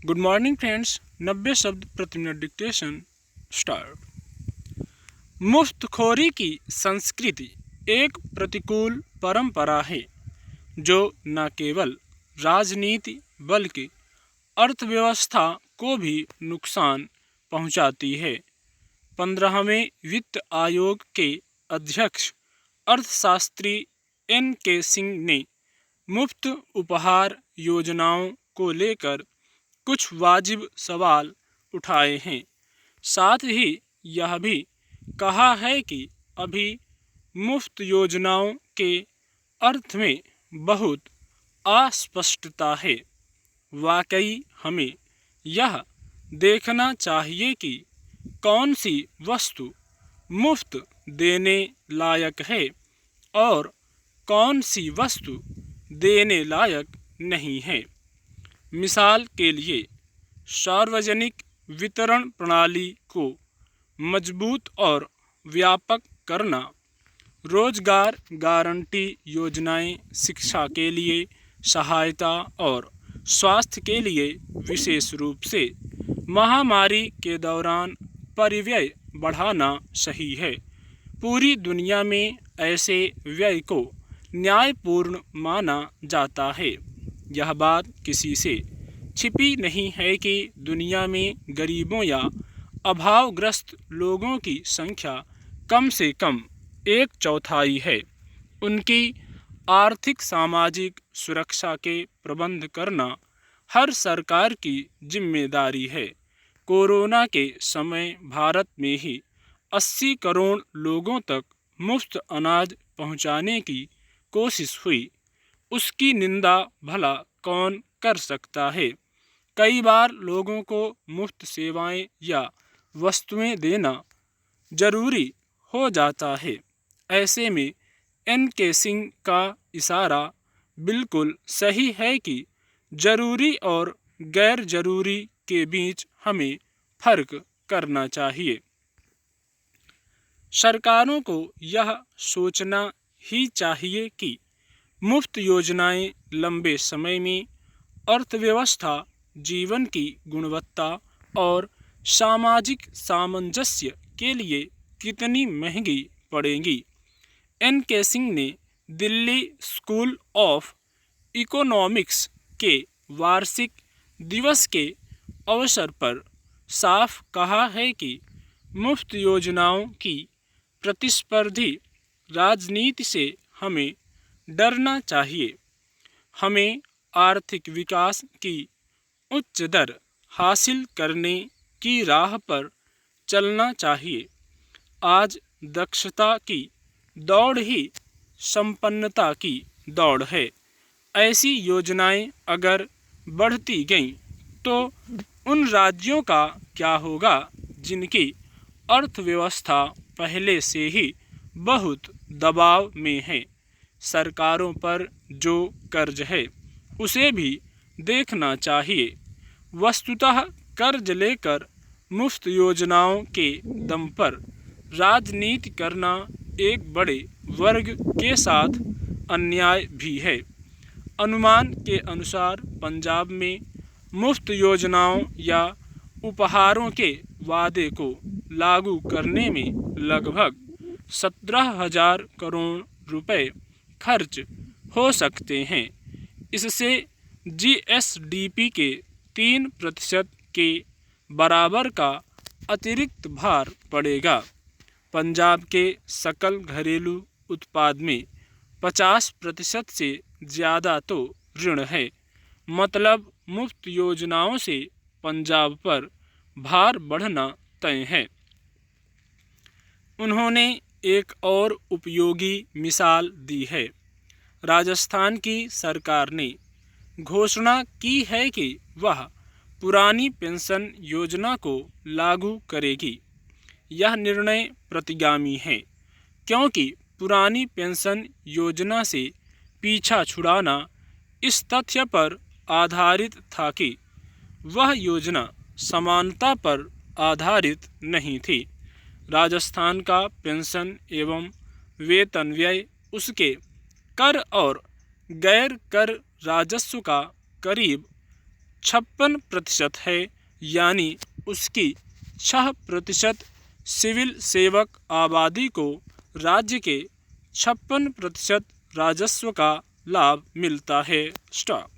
Good morning friends. 90 शब्द प्रति minute dictation start. मुफ्तखोरी की संस्कृति एक प्रतिकूल परंपरा है जो न केवल राजनीति बल्कि अर्थव्यवस्था को भी नुकसान पहुंचाती है। 15वें वित्त आयोग के अध्यक्ष अर्थशास्त्री N.K. सिंह ने मुफ्त उपहार योजनाओं को लेकर कुछ वाजिब सवाल उठाए हैं। साथ ही यह भी कहा है कि अभी मुफ्त योजनाओं के अर्थ में बहुत अस्पष्टता है। वाकई हमें यह देखना चाहिए कि कौन सी वस्तु मुफ्त देने लायक है और कौन सी वस्तु देने लायक नहीं है। मिसाल के लिए, सार्वजनिक वितरण प्रणाली को मजबूत और व्यापक करना, रोजगार गारंटी योजनाएं, शिक्षा के लिए सहायता और स्वास्थ्य के लिए विशेष रूप से महामारी के दौरान परिव्यय बढ़ाना सही है। पूरी दुनिया में ऐसे व्यय को न्यायपूर्ण माना जाता है। यह बात किसी से छिपी नहीं है कि दुनिया में गरीबों या अभावग्रस्त लोगों की संख्या कम से कम 1/4 है। उनकी आर्थिक सामाजिक सुरक्षा के प्रबंध करना हर सरकार की जिम्मेदारी है। कोरोना के समय भारत में ही 80 करोड़ लोगों तक मुफ्त अनाज पहुंचाने की कोशिश हुई। उसकी निंदा भला कौन कर सकता है। कई बार लोगों को मुफ्त सेवाएं या वस्तुएं देना जरूरी हो जाता है। ऐसे में N.K. सिंह का इशारा बिल्कुल सही है कि जरूरी और गैर जरूरी के बीच हमें फर्क करना चाहिए। सरकारों को यह सोचना ही चाहिए कि मुफ्त योजनाएं लंबे समय में अर्थव्यवस्था, जीवन की गुणवत्ता और सामाजिक सामंजस्य के लिए कितनी महंगी पड़ेंगी। N.K. सिंह ने दिल्ली स्कूल ऑफ इकोनॉमिक्स के वार्षिक दिवस के अवसर पर साफ कहा है कि मुफ्त योजनाओं की प्रतिस्पर्धी राजनीति से हमें डरना चाहिए। हमें आर्थिक विकास की उच्च दर हासिल करने की राह पर चलना चाहिए। आज दक्षता की दौड़ ही संपन्नता की दौड़ है। ऐसी योजनाएं अगर बढ़ती गईं तो उन राज्यों का क्या होगा जिनकी अर्थव्यवस्था पहले से ही बहुत दबाव में है। सरकारों पर जो कर्ज है उसे भी देखना चाहिए। वस्तुतः कर्ज लेकर मुफ्त योजनाओं के दम पर राजनीति करना एक बड़े वर्ग के साथ अन्याय भी है। अनुमान के अनुसार पंजाब में मुफ्त योजनाओं या उपहारों के वादे को लागू करने में लगभग 17,000 करोड़ रुपए खर्च हो सकते हैं। इससे GSDP के 3% के बराबर का अतिरिक्त भार पड़ेगा। पंजाब के सकल घरेलू उत्पाद में 50% से ज़्यादा तो ऋण है। मतलब मुफ्त योजनाओं से पंजाब पर भार बढ़ना तय है। उन्होंने एक और उपयोगी मिसाल दी है। राजस्थान की सरकार ने घोषणा की है कि वह पुरानी पेंशन योजना को लागू करेगी। यह निर्णय प्रतिगामी है क्योंकि पुरानी पेंशन योजना से पीछा छुड़ाना इस तथ्य पर आधारित था कि वह योजना समानता पर आधारित नहीं थी। राजस्थान का पेंशन एवं वेतन व्यय उसके कर और गैर कर राजस्व का करीब 56% है, यानी उसकी 6% सिविल सेवक आबादी को राज्य के 56% राजस्व का लाभ मिलता है। स्टॉप।